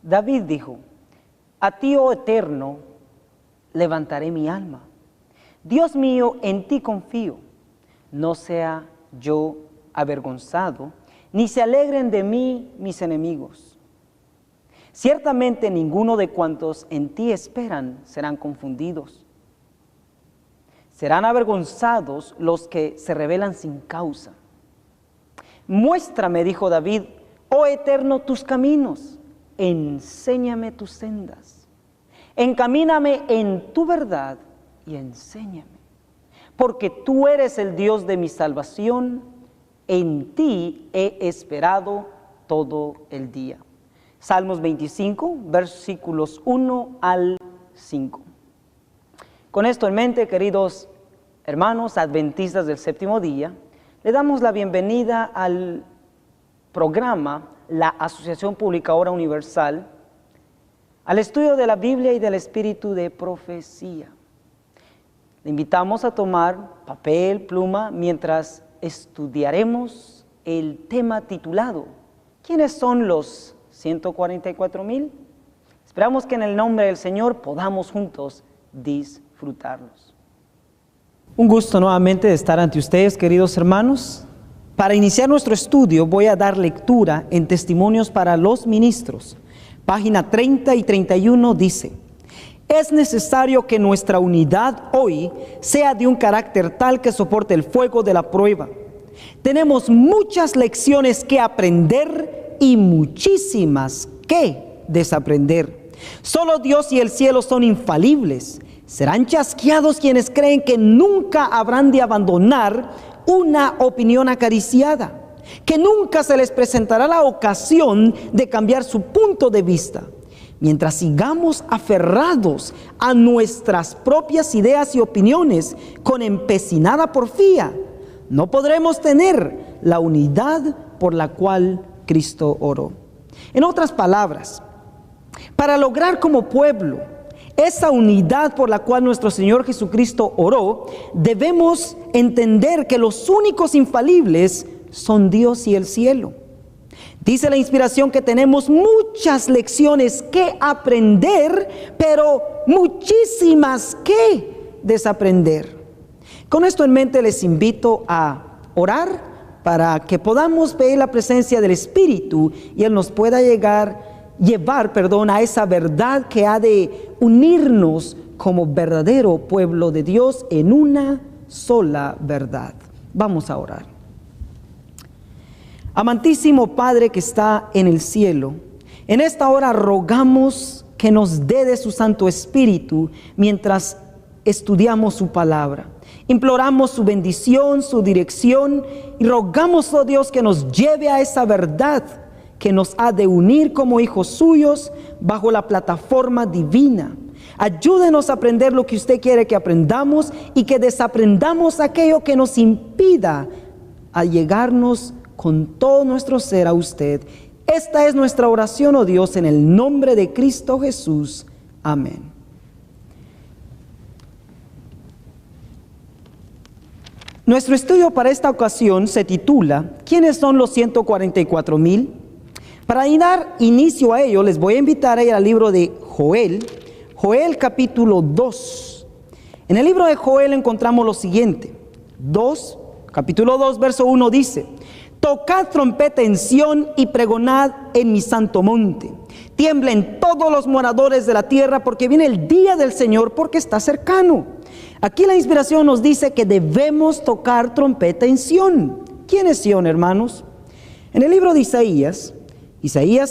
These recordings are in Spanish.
David dijo: a ti, oh Eterno, levantaré mi alma. Dios mío, en ti confío. No sea yo avergonzado, ni se alegren de mí mis enemigos. Ciertamente ninguno de cuantos en ti esperan serán confundidos. Serán avergonzados los que se rebelan sin causa. Muéstrame, dijo David, oh Eterno, tus caminos. Enséñame tus sendas. Encamíname en tu verdad y enséñame. Porque tú eres el Dios de mi salvación, en ti he esperado todo el día. Salmos 25, versículos 1 al 5. Con esto en mente, queridos hermanos adventistas del séptimo día, le damos la bienvenida al programa La Asociación Publicadora Universal, al estudio de la Biblia y del espíritu de profecía. Le invitamos a tomar papel, pluma, mientras estudiaremos el tema titulado ¿Quiénes son los 144,000? Esperamos que en el nombre del Señor podamos juntos disfrutarlos. Un gusto nuevamente de estar ante ustedes, queridos hermanos. Para iniciar nuestro estudio voy a dar lectura en Testimonios para los Ministros. Página 30 y 31 dice: es necesario que nuestra unidad hoy sea de un carácter tal que soporte el fuego de la prueba. Tenemos muchas lecciones que aprender y muchísimas que desaprender. Solo Dios y el cielo son infalibles. Serán chasqueados quienes creen que nunca habrán de abandonar una opinión acariciada, que nunca se les presentará la ocasión de cambiar su punto de vista. Mientras sigamos aferrados a nuestras propias ideas y opiniones con empecinada porfía, no podremos tener la unidad por la cual Cristo oró. En otras palabras, para lograr como pueblo esa unidad por la cual nuestro Señor Jesucristo oró, debemos entender que los únicos infalibles son Dios y el cielo. Dice la inspiración que tenemos muchas lecciones que aprender, pero muchísimas que desaprender. Con esto en mente les invito a orar para que podamos ver la presencia del Espíritu y Él nos pueda llevar a esa verdad que ha de unirnos como verdadero pueblo de Dios en una sola verdad. Vamos a orar. Amantísimo Padre que está en el cielo, en esta hora rogamos que nos dé de su Santo Espíritu mientras estudiamos su palabra. Imploramos su bendición, su dirección y rogamos, oh Dios, que nos lleve a esa verdad que nos ha de unir como hijos suyos bajo la plataforma divina. Ayúdenos a aprender lo que usted quiere que aprendamos y que desaprendamos aquello que nos impida allegarnos con todo nuestro ser a usted. Esta es nuestra oración, oh Dios, en el nombre de Cristo Jesús. Amén. Nuestro estudio para esta ocasión se titula ¿Quiénes son los 144,000? Para dar inicio a ello, les voy a invitar a ir al libro de Joel, capítulo 2. En el libro de Joel encontramos lo siguiente. Capítulo 2, verso 1 dice: tocad trompeta en Sión y pregonad en mi santo monte. Tiemblen todos los moradores de la tierra, porque viene el día del Señor, porque está cercano. Aquí la inspiración nos dice que debemos tocar trompeta en Sión. ¿Quién es Sión, hermanos? En el libro de Isaías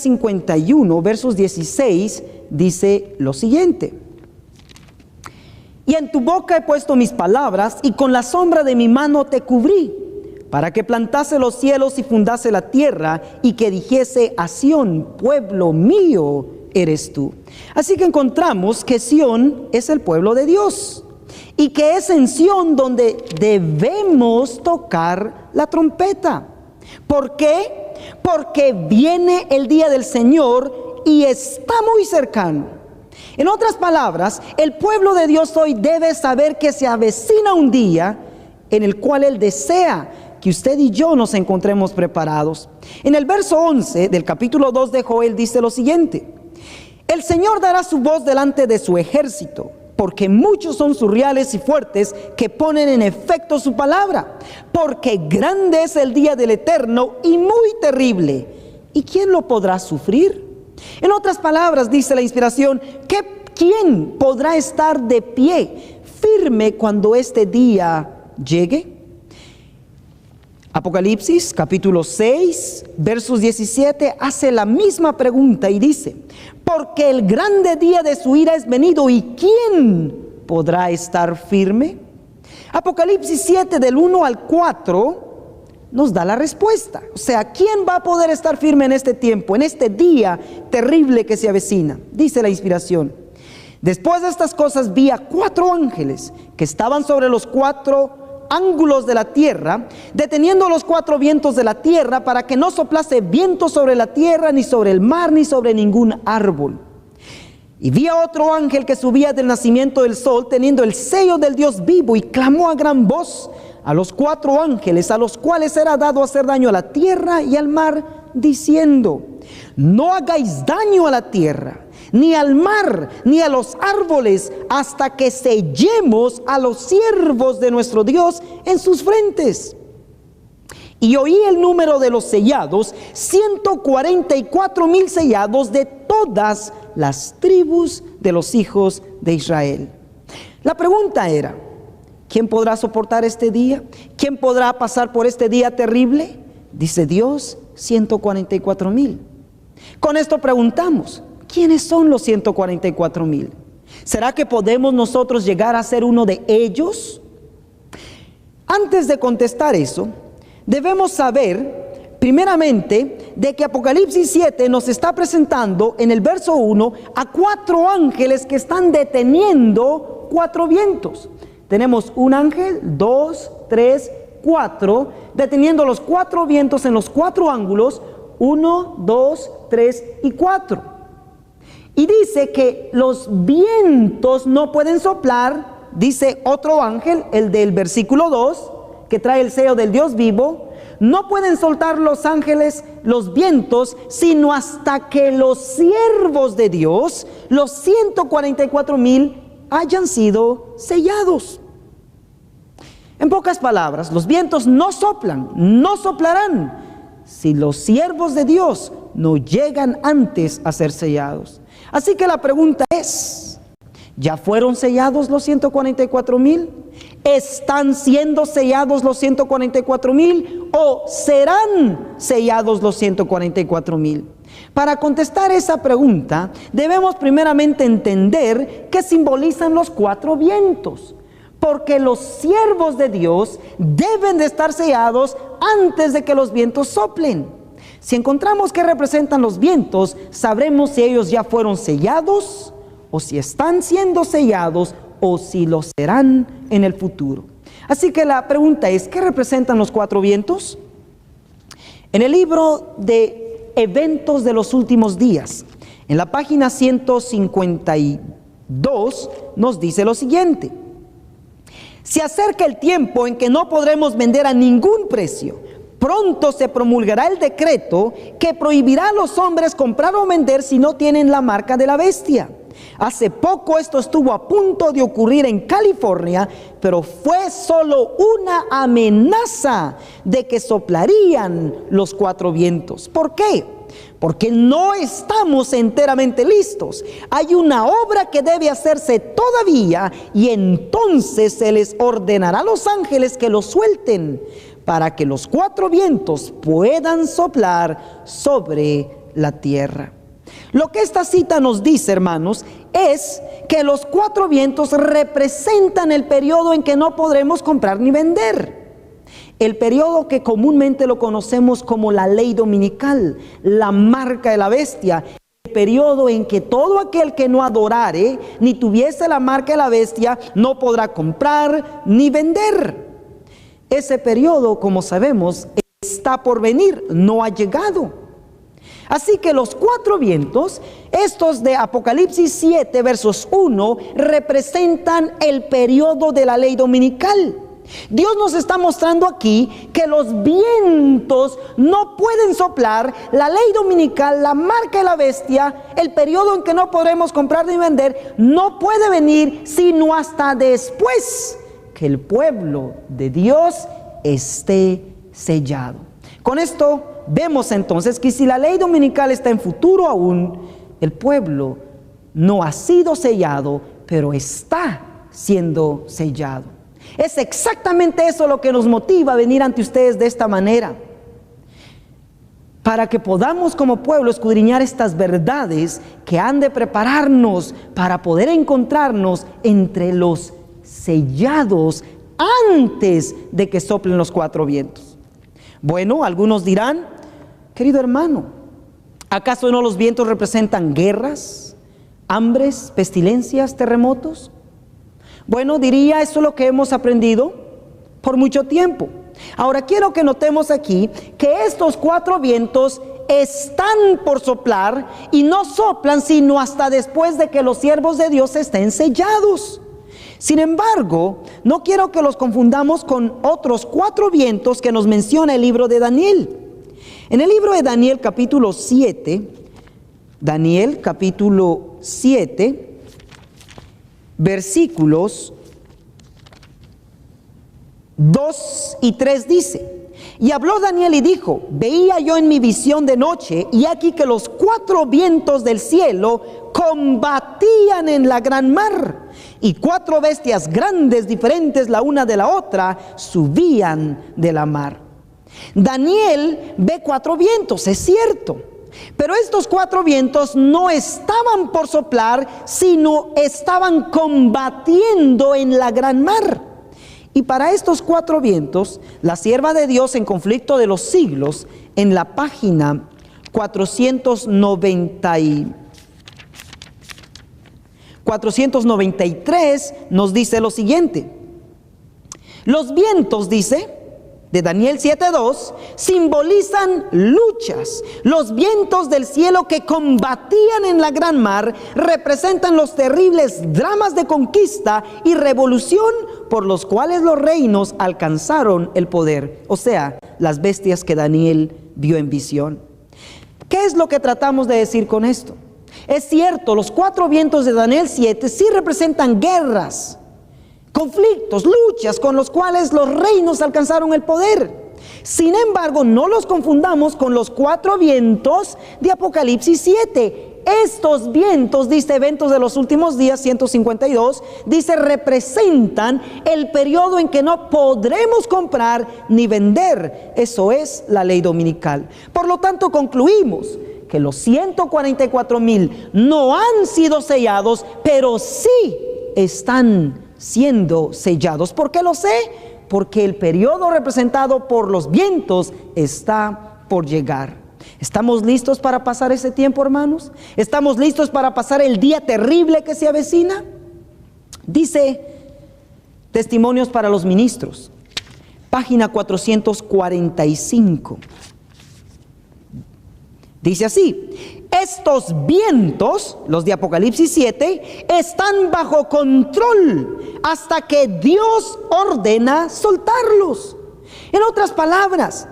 51, versos 16, dice lo siguiente: y en tu boca he puesto mis palabras, y con la sombra de mi mano te cubrí, para que plantase los cielos y fundase la tierra, y que dijese a Sión: pueblo mío eres tú. Así que encontramos que Sión es el pueblo de Dios, y que es en Sión donde debemos tocar la trompeta. ¿Por qué? Porque viene el día del Señor y está muy cercano. En otras palabras, el pueblo de Dios hoy debe saber que se avecina un día en el cual Él desea que usted y yo nos encontremos preparados. En el verso 11 del capítulo 2 de Joel dice lo siguiente: El Señor dará su voz delante de su ejército, porque muchos son sus reales y fuertes que ponen en efecto su palabra. Porque grande es el día del Eterno y muy terrible. ¿Y quién lo podrá sufrir? En otras palabras, dice la inspiración, ¿quién podrá estar de pie firme cuando este día llegue? Apocalipsis capítulo 6, versos 17, hace la misma pregunta y dice: porque el grande día de su ira es venido, ¿y quién podrá estar firme? Apocalipsis 7, del 1 al 4, nos da la respuesta. O sea, ¿quién va a poder estar firme en este tiempo, en este día terrible que se avecina? Dice la inspiración: después de estas cosas vi a 4 ángeles que estaban sobre los 4 ángulos de la tierra, deteniendo los 4 vientos de la tierra para que no soplase viento sobre la tierra, ni sobre el mar, ni sobre ningún árbol. Y vi a otro ángel que subía del nacimiento del sol, teniendo el sello del Dios vivo, y clamó a gran voz a los 4 ángeles, a los cuales era dado hacer daño a la tierra y al mar, diciendo: no hagáis daño a la tierra, ni al mar, ni a los árboles, hasta que sellemos a los siervos de nuestro Dios en sus frentes. Y oí el número de los sellados: 144,000 sellados de todas las tribus de los hijos de Israel. La pregunta era: ¿quién podrá soportar este día? ¿Quién podrá pasar por este día terrible? Dice Dios, 144,000. Con esto preguntamos: ¿quiénes son los 144,000? ¿Será que podemos nosotros llegar a ser uno de ellos? Antes de contestar eso, debemos saber, primeramente, de que Apocalipsis 7 nos está presentando en el verso 1 a 4 ángeles que están deteniendo 4 vientos. Tenemos un ángel, 2, 3, 4, deteniendo los 4 vientos en los 4 ángulos, 1, 2, 3 y 4. Y dice que los vientos no pueden soplar, dice otro ángel, el del versículo 2, que trae el sello del Dios vivo. No pueden soltar los ángeles los vientos, sino hasta que los siervos de Dios, los 144,000, hayan sido sellados. En pocas palabras, los vientos no soplan, no soplarán, si los siervos de Dios no llegan antes a ser sellados. Así que la pregunta es: ¿ya fueron sellados los 144,000? ¿Están siendo sellados los 144,000? ¿O serán sellados los 144,000? Para contestar esa pregunta, debemos primeramente entender qué simbolizan los 4 vientos. Porque los siervos de Dios deben de estar sellados antes de que los vientos soplen. Si encontramos qué representan los vientos, sabremos si ellos ya fueron sellados, o si están siendo sellados, o si lo serán en el futuro. Así que la pregunta es: ¿qué representan los 4 vientos? En el libro de Eventos de los Últimos Días, en la página 152, nos dice lo siguiente: se acerca el tiempo en que no podremos vender a ningún precio. Pronto se promulgará el decreto que prohibirá a los hombres comprar o vender si no tienen la marca de la bestia. Hace poco esto estuvo a punto de ocurrir en California, pero fue solo una amenaza de que soplarían los 4 vientos. ¿Por qué? Porque no estamos enteramente listos. Hay una obra que debe hacerse todavía, y entonces se les ordenará a los ángeles que los suelten para que los 4 vientos puedan soplar sobre la tierra. Lo que esta cita nos dice, hermanos, es que los 4 vientos representan el periodo en que no podremos comprar ni vender. El periodo que comúnmente lo conocemos como la ley dominical, la marca de la bestia. El periodo en que todo aquel que no adorare ni tuviese la marca de la bestia no podrá comprar ni vender. Ese periodo, como sabemos, está por venir, no ha llegado. Así que los 4 vientos, estos de Apocalipsis 7, versos 1, representan el periodo de la ley dominical. Dios nos está mostrando aquí que los vientos no pueden soplar, la ley dominical, la marca de la bestia, el periodo en que no podremos comprar ni vender, no puede venir sino hasta después que el pueblo de Dios esté sellado. Con esto vemos entonces que si la ley dominical está en futuro aún, el pueblo no ha sido sellado, pero está siendo sellado. Es exactamente eso lo que nos motiva a venir ante ustedes de esta manera, para que podamos como pueblo escudriñar estas verdades que han de prepararnos para poder encontrarnos entre los sellados antes de que soplen los cuatro vientos. Bueno, algunos dirán, querido hermano, ¿acaso no los vientos representan guerras, hambres, pestilencias, terremotos? Bueno, diría, eso es lo que hemos aprendido por mucho tiempo. Ahora quiero que notemos aquí que estos cuatro vientos están por soplar y no soplan sino hasta después de que los siervos de Dios estén sellados. Sin embargo, no quiero que los confundamos con otros cuatro vientos que nos menciona el libro de Daniel. En el libro de Daniel capítulo 7, Daniel capítulo 7, versículos 2 y 3 dice: y habló Daniel y dijo, veía yo en mi visión de noche, y aquí que los cuatro vientos del cielo combatían en la gran mar, y cuatro bestias grandes, diferentes la una de la otra, subían de la mar. Daniel ve cuatro vientos, es cierto, pero estos cuatro vientos no estaban por soplar, sino estaban combatiendo en la gran mar. Y para estos cuatro vientos, la sierva de Dios en Conflicto de los Siglos, en la página 493, nos dice lo siguiente: los vientos, dice, de Daniel 7:2, simbolizan luchas. Los vientos del cielo que combatían en la gran mar representan los terribles dramas de conquista y revolución por los cuales los reinos alcanzaron el poder, o sea, las bestias que Daniel vio en visión. ¿Qué es lo que tratamos de decir con esto? Es cierto, los cuatro vientos de Daniel 7 sí representan guerras, conflictos, luchas con los cuales los reinos alcanzaron el poder. Sin embargo, no los confundamos con los cuatro vientos de Apocalipsis 7. Estos vientos, dice Eventos de los Últimos Días 152, dice, representan el periodo en que no podremos comprar ni vender. Eso es la ley dominical. Por lo tanto, concluimos que los 144,000 no han sido sellados, pero sí están siendo sellados. ¿Por qué lo sé? Porque el periodo representado por los vientos está por llegar. ¿Estamos listos para pasar ese tiempo, hermanos? ¿Estamos listos para pasar el día terrible que se avecina? Dice Testimonios para los Ministros, página 445. Dice así: estos vientos, los de Apocalipsis 7, están bajo control hasta que Dios ordena soltarlos. En otras palabras,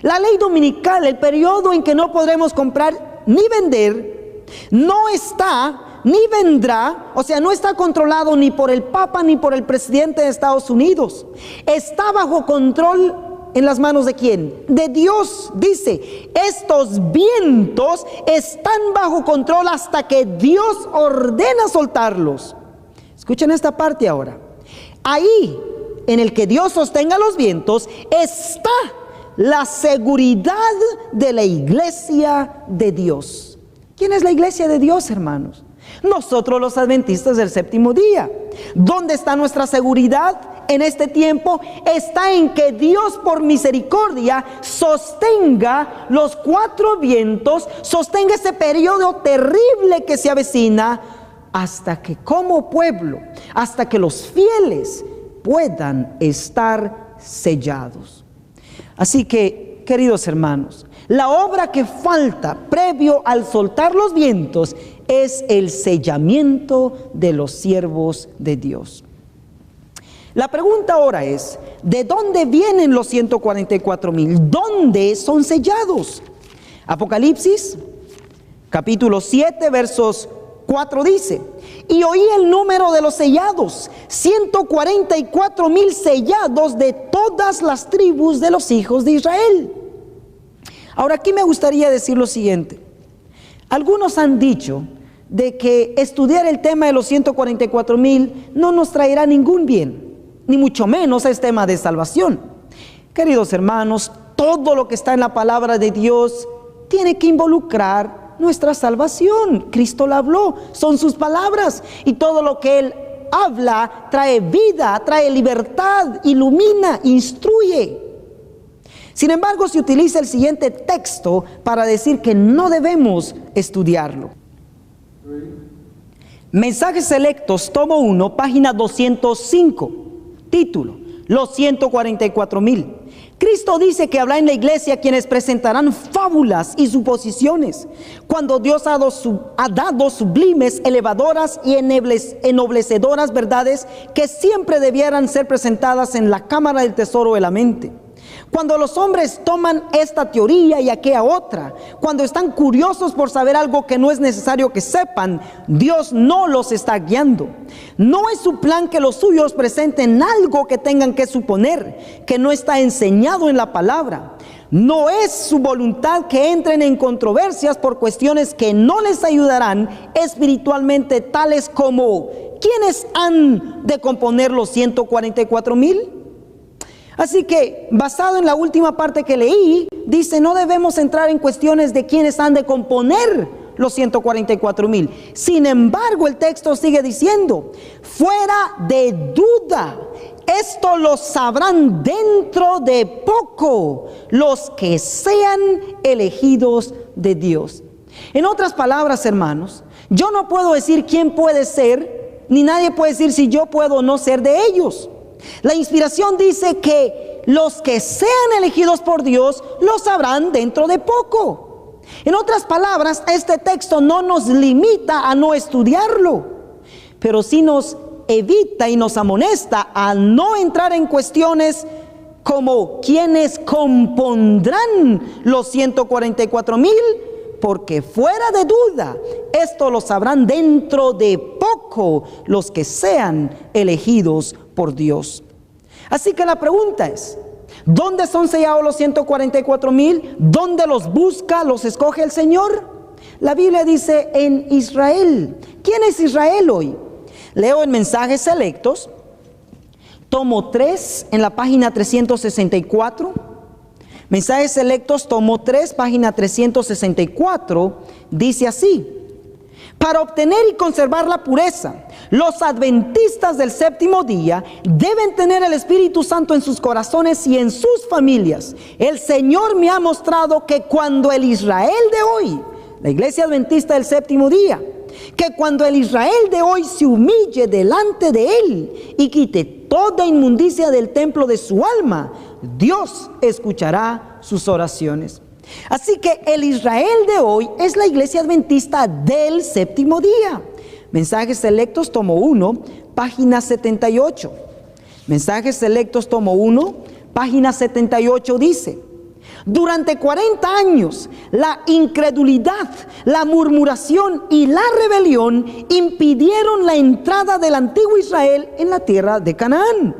la ley dominical, el periodo en que no podremos comprar ni vender, no está ni vendrá, o sea, no está controlado ni por el Papa ni por el presidente de Estados Unidos. Está bajo control. ¿En las manos de quién? De Dios. Dice, estos vientos están bajo control hasta que Dios ordena soltarlos. Escuchen esta parte ahora. Ahí, en el que Dios sostenga los vientos, está la seguridad de la iglesia de Dios. ¿Quién es la iglesia de Dios, hermanos? Nosotros, los adventistas del séptimo día. ¿Dónde está nuestra seguridad en este tiempo? Está en que Dios, por misericordia, sostenga los cuatro vientos, sostenga ese periodo terrible que se avecina, hasta que como pueblo, hasta que los fieles puedan estar sellados. Así que, queridos hermanos, la obra que falta previo al soltar los vientos es el sellamiento de los siervos de Dios. La pregunta ahora es, ¿de dónde vienen los 144,000? ¿Dónde son sellados? Apocalipsis, capítulo 7, versos 4 dice: y oí el número de los sellados, 144,000 sellados de todas las tribus de los hijos de Israel. Ahora aquí me gustaría decir lo siguiente. Algunos han dicho de que estudiar el tema de los 144,000 no nos traerá ningún bien, ni mucho menos es tema de salvación. Queridos hermanos, todo lo que está en la palabra de Dios tiene que involucrar nuestra salvación. Cristo la habló, son sus palabras, y todo lo que Él habla trae vida, trae libertad, ilumina, instruye. Sin embargo, se utiliza el siguiente texto para decir que no debemos estudiarlo. Mensajes Selectos, tomo 1, página 205, título: Los 144,000. Cristo dice que habrá en la iglesia quienes presentarán fábulas y suposiciones, cuando Dios ha dado sublimes, elevadoras y ennoblecedoras verdades que siempre debieran ser presentadas en la cámara del tesoro de la mente. Cuando los hombres toman esta teoría y aquella otra, cuando están curiosos por saber algo que no es necesario que sepan, Dios no los está guiando. No es su plan que los suyos presenten algo que tengan que suponer, que no está enseñado en la palabra. No es su voluntad que entren en controversias por cuestiones que no les ayudarán espiritualmente, tales como: ¿quiénes han de componer los 144,000? Así que, basado en la última parte que leí, dice: no debemos entrar en cuestiones de quiénes han de componer los 144,000. Sin embargo, el texto sigue diciendo: fuera de duda, esto lo sabrán dentro de poco los que sean elegidos de Dios. En otras palabras, hermanos, yo no puedo decir quién puede ser, ni nadie puede decir si yo puedo o no ser de ellos. La inspiración dice que los que sean elegidos por Dios lo sabrán dentro de poco. En otras palabras, este texto no nos limita a no estudiarlo, pero sí nos evita y nos amonesta a no entrar en cuestiones como quiénes compondrán los 144,000, porque fuera de duda, esto lo sabrán dentro de poco los que sean elegidos por Dios. Así que la pregunta es: ¿dónde son sellados los 144,000? ¿Dónde los busca, los escoge el Señor? La Biblia dice: en Israel. ¿Quién es Israel hoy? Leo en Mensajes Selectos, tomo 3, en la página 364. Mensajes Selectos, tomo 3, página 364, dice así: para obtener y conservar la pureza, los adventistas del séptimo día deben tener el Espíritu Santo en sus corazones y en sus familias. El Señor me ha mostrado que cuando el Israel de hoy, la iglesia adventista del séptimo día, que cuando el Israel de hoy se humille delante de Él y quite toda inmundicia del templo de su alma, Dios escuchará sus oraciones. Así que el Israel de hoy es la iglesia adventista del séptimo día. Mensajes Selectos, tomo 1, página 78. Mensajes Selectos, tomo 1, página 78 dice: durante 40 años, la incredulidad, la murmuración y la rebelión impidieron la entrada del antiguo Israel en la tierra de Canaán.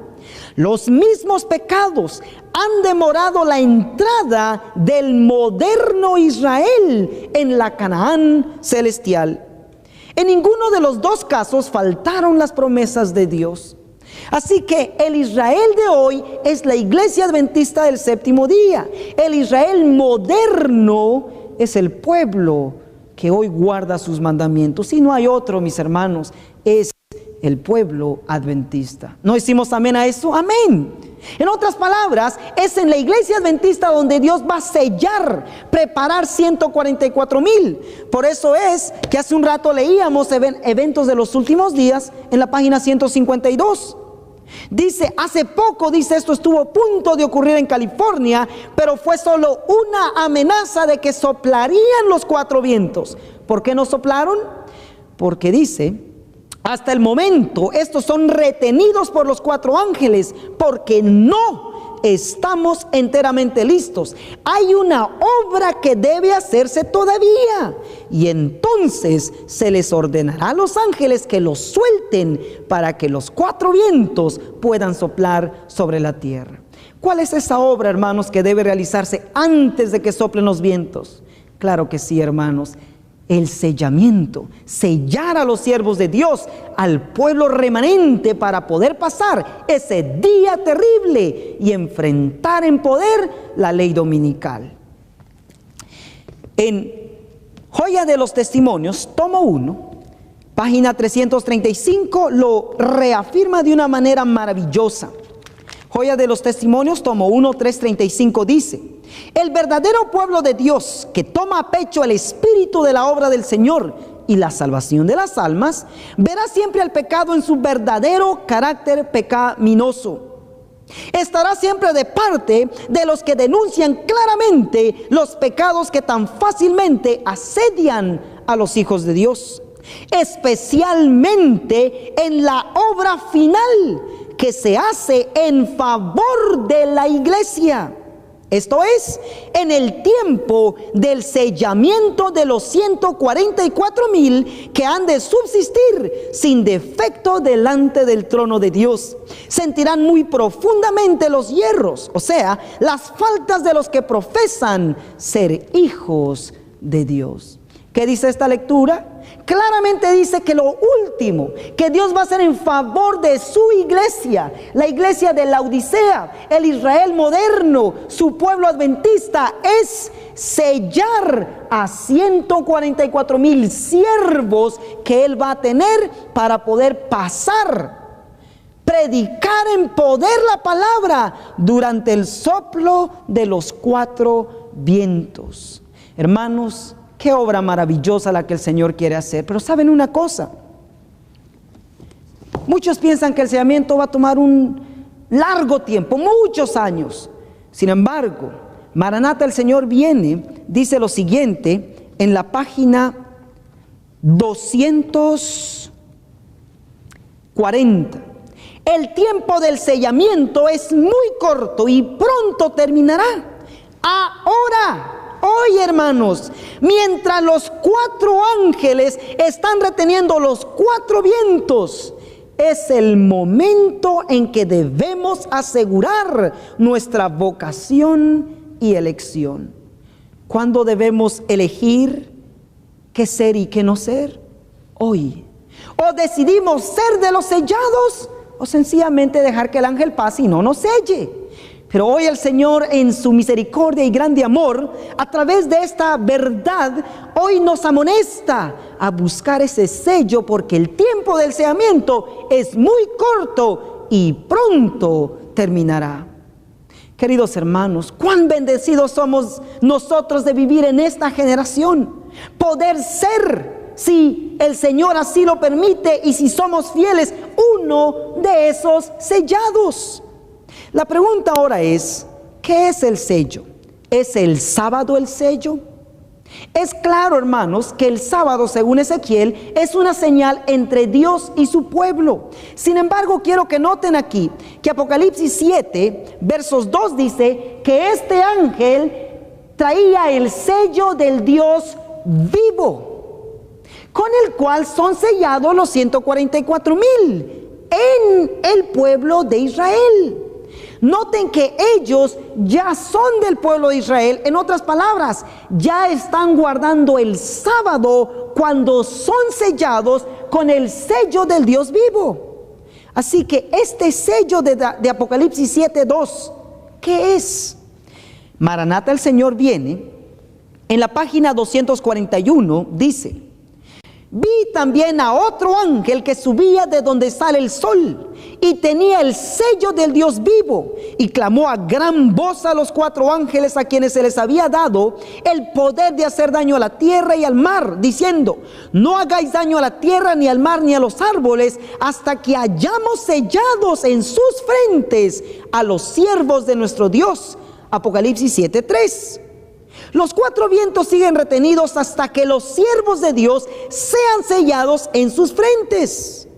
Los mismos pecados han demorado la entrada del moderno Israel en la Canaán celestial. En ninguno de los dos casos faltaron las promesas de Dios. Así que el Israel de hoy es la iglesia adventista del séptimo día. El Israel moderno es el pueblo que hoy guarda sus mandamientos. Y no hay otro, mis hermanos, es el pueblo adventista. ¿No decimos amén a eso? Amén. En otras palabras, es en la iglesia adventista donde Dios va a sellar, preparar 144,000. Por eso es que hace un rato leíamos eventos de los últimos días en la página 152. Dice, hace poco, dice, esto estuvo a punto de ocurrir en California, pero fue solo una amenaza de que soplarían los 4 vientos. ¿Por qué no soplaron? Porque dice, Hasta el momento, estos son retenidos por los 4 ángeles porque no estamos enteramente listos. Hay una obra que debe hacerse todavía, y entonces se les ordenará a los ángeles que los suelten para que los 4 vientos puedan soplar sobre la tierra. ¿Cuál es esa obra, hermanos, que debe realizarse antes de que soplen los vientos? Claro que sí, hermanos. El sellamiento, sellar a los siervos de Dios, al pueblo remanente, para poder pasar ese día terrible y enfrentar en poder la ley dominical. En Joya de los Testimonios, tomo 1, página 335, lo reafirma de una manera maravillosa. Joya de los Testimonios, tomo 1, 335 dice: el verdadero pueblo de Dios, que toma a pecho el espíritu de la obra del Señor y la salvación de las almas, verá siempre el pecado en su verdadero carácter pecaminoso. Estará siempre de parte de los que denuncian claramente los pecados que tan fácilmente asedian a los hijos de Dios, especialmente en la obra final que se hace en favor de la iglesia. Esto es, en el tiempo del sellamiento de los 144,000 que han de subsistir sin defecto delante del trono de Dios. Sentirán muy profundamente los hierros, o sea, las faltas de los que profesan ser hijos de Dios. ¿Qué dice esta lectura? Claramente dice que lo último que Dios va a hacer en favor de su iglesia, la iglesia de Laodicea, el Israel moderno, su pueblo adventista, es sellar a 144,000 siervos que Él va a tener para poder pasar, predicar en poder la palabra durante el soplo de los 4 vientos. Hermanos, qué obra maravillosa la que el Señor quiere hacer. Pero ¿saben una cosa? Muchos piensan que el sellamiento va a tomar un largo tiempo, muchos años. Sin embargo, Maranata, el Señor viene, dice lo siguiente en la página 240. El tiempo del sellamiento es muy corto y pronto terminará. Ahora, hoy, hermanos, mientras los 4 ángeles están reteniendo los 4 vientos, es el momento en que debemos asegurar nuestra vocación y elección. ¿Cuándo debemos elegir qué ser y qué no ser? Hoy. ¿O decidimos ser de los sellados o sencillamente dejar que el ángel pase y no nos selle? Pero hoy el Señor, en su misericordia y grande amor, a través de esta verdad, hoy nos amonesta a buscar ese sello, porque el tiempo del sellamiento es muy corto y pronto terminará. Queridos hermanos, cuán bendecidos somos nosotros de vivir en esta generación, poder ser, si el Señor así lo permite y si somos fieles, uno de esos sellados. La pregunta ahora es, ¿qué es el sello? ¿Es el sábado el sello? Es claro, hermanos, que el sábado, según Ezequiel, es una señal entre Dios y su pueblo. Sin embargo, quiero que noten aquí que Apocalipsis 7, versos 2 dice que este ángel traía el sello del Dios vivo, con el cual son sellados los 144,000 en el pueblo de Israel. Noten que ellos ya son del pueblo de Israel. En otras palabras, ya están guardando el sábado cuando son sellados con el sello del Dios vivo. Así que este sello de Apocalipsis 7:2, ¿qué es? Maranata, el Señor viene. En la página 241 dice: vi también a otro ángel que subía de donde sale el sol y tenía el sello del Dios vivo, y clamó a gran voz a los 4 ángeles a quienes se les había dado el poder de hacer daño a la tierra y al mar, diciendo: no hagáis daño a la tierra, ni al mar, ni a los árboles, hasta que hayamos sellados en sus frentes a los siervos de nuestro Dios. Apocalipsis 7:3. Los 4 vientos siguen retenidos hasta que los siervos de Dios sean sellados en sus frentes.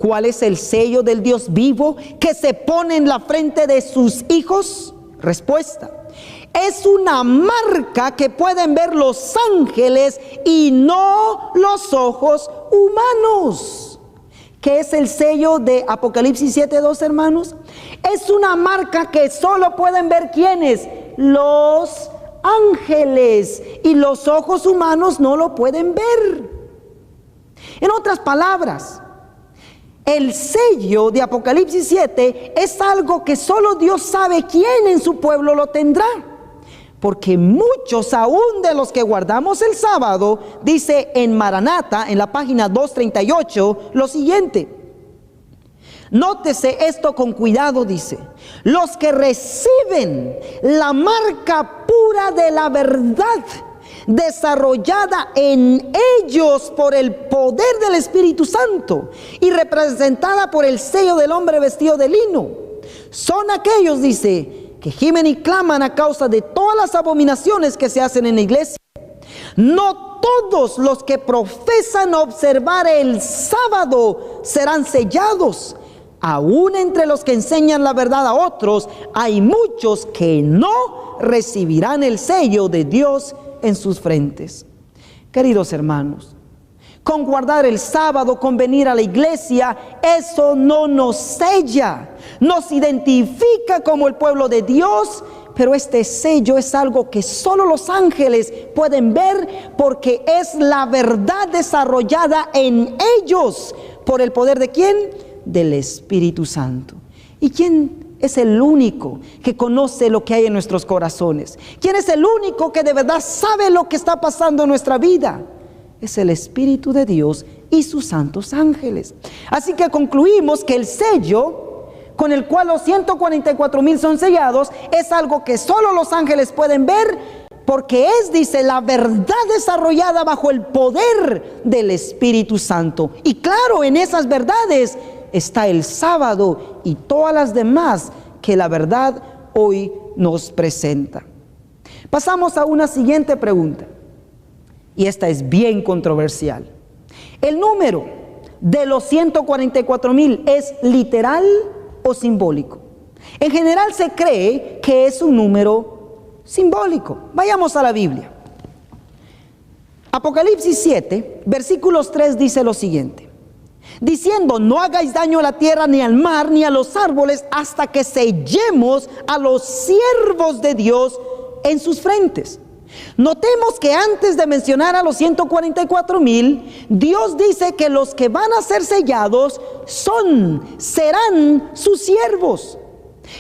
¿Cuál es el sello del Dios vivo que se pone en la frente de sus hijos? Respuesta: es una marca que pueden ver los ángeles y no los ojos humanos. ¿Qué es el sello de Apocalipsis 7:2, hermanos? Es una marca que solo pueden ver ¿quiénes? Los ángeles, y los ojos humanos no lo pueden ver. En otras palabras, el sello de Apocalipsis 7 es algo que solo Dios sabe quién en su pueblo lo tendrá. Porque muchos aún de los que guardamos el sábado, dice en Maranata, en la página 238, lo siguiente. Nótese esto con cuidado, dice: los que reciben la marca pura de la verdad, desarrollada en ellos por el poder del Espíritu Santo y representada por el sello del hombre vestido de lino, son aquellos, dice, que gimen y claman a causa de todas las abominaciones que se hacen en la iglesia. No todos los que profesan observar el sábado serán sellados. Aún entre los que enseñan la verdad a otros, hay muchos que no recibirán el sello de Dios en sus frentes. Queridos hermanos, con guardar el sábado, con venir a la iglesia, eso no nos sella, nos identifica como el pueblo de Dios, pero este sello es algo que solo los ángeles pueden ver, porque es la verdad desarrollada en ellos por el poder de ¿quién? Del Espíritu Santo. ¿Y quién es el único que conoce lo que hay en nuestros corazones? ¿Quién es el único que de verdad sabe lo que está pasando en nuestra vida? Es el Espíritu de Dios y sus santos ángeles. Así que concluimos que el sello con el cual los 144,000 son sellados es algo que solo los ángeles pueden ver, porque es, dice, la verdad desarrollada bajo el poder del Espíritu Santo. Y claro, en esas verdades está el sábado y todas las demás que la verdad hoy nos presenta. Pasamos a una siguiente pregunta, y esta es bien controversial. ¿El número de los 144,000 es literal o simbólico? En general se cree que es un número simbólico. Vayamos a la Biblia. Apocalipsis 7, versículos 3 dice lo siguiente: diciendo, no hagáis daño a la tierra, ni al mar, ni a los árboles, hasta que sellemos a los siervos de Dios en sus frentes. Notemos que antes de mencionar a los 144,000, Dios dice que los que van a ser sellados serán sus siervos.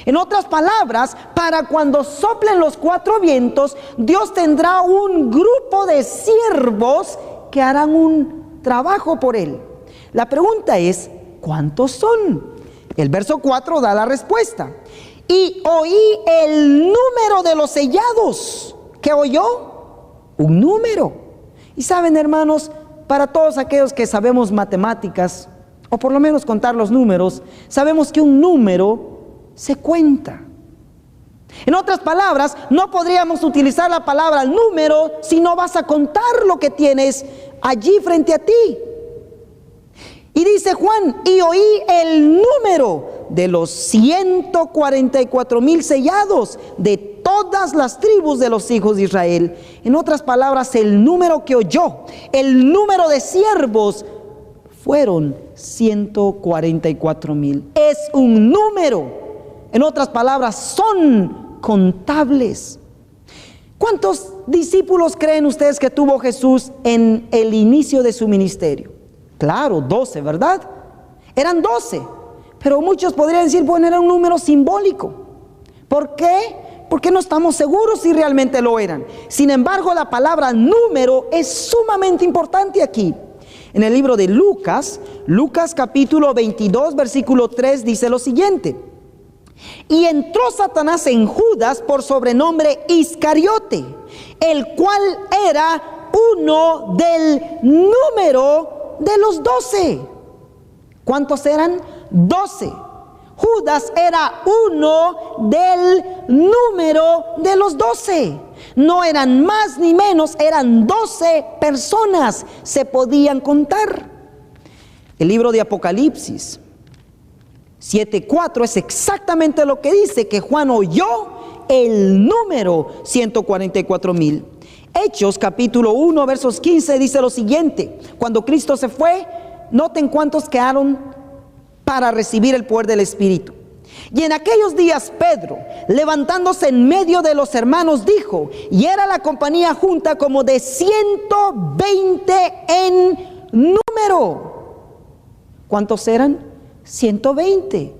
En otras palabras, para cuando soplen los 4 vientos, Dios tendrá un grupo de siervos que harán un trabajo por Él. La pregunta es, ¿cuántos son? El verso 4 da la respuesta. Y oí el número de los sellados. ¿Qué oyó? Un número. Y saben, hermanos, para todos aquellos que sabemos matemáticas, o por lo menos contar los números, sabemos que un número se cuenta. En otras palabras, no podríamos utilizar la palabra número si no vas a contar lo que tienes allí frente a ti. Y dice Juan, y oí el número de los 144,000 sellados de todas las tribus de los hijos de Israel. En otras palabras, el número que oyó, el número de siervos, fueron 144,000. Es un número. En otras palabras, son contables. ¿Cuántos discípulos creen ustedes que tuvo Jesús en el inicio de su ministerio? Claro, 12, ¿verdad? Eran 12, pero muchos podrían decir, bueno, era un número simbólico. ¿Por qué? Porque no estamos seguros si realmente lo eran. Sin embargo, la palabra número es sumamente importante aquí. En el libro de Lucas capítulo 22, versículo 3, dice lo siguiente: y entró Satanás en Judas, por sobrenombre Iscariote, el cual era uno del número de los 12. ¿Cuántos eran? 12. Judas era uno del número de los 12. No eran más ni menos, eran 12 personas, se podían contar. El libro de Apocalipsis 7:4 es exactamente lo que dice, que Juan oyó el número 144,000. Hechos capítulo 1 versos 15 dice lo siguiente: cuando Cristo se fue, noten cuántos quedaron para recibir el poder del Espíritu. Y en aquellos días Pedro, levantándose en medio de los hermanos, dijo, y era la compañía junta como de 120 en número. ¿Cuántos eran? 120.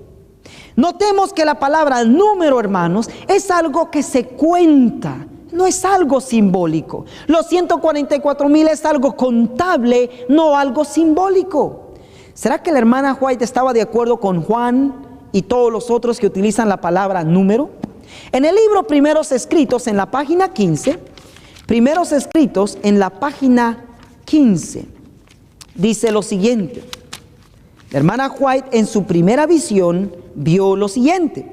Notemos que la palabra número, hermanos, es algo que se cuenta, no es algo simbólico. Los 144,000 es algo contable, no algo simbólico. ¿Será que la hermana White estaba de acuerdo con Juan y todos los otros que utilizan la palabra número? En el libro Primeros Escritos, en la página 15, Primeros Escritos, en la página 15, dice lo siguiente. La hermana White en su primera visión vio lo siguiente: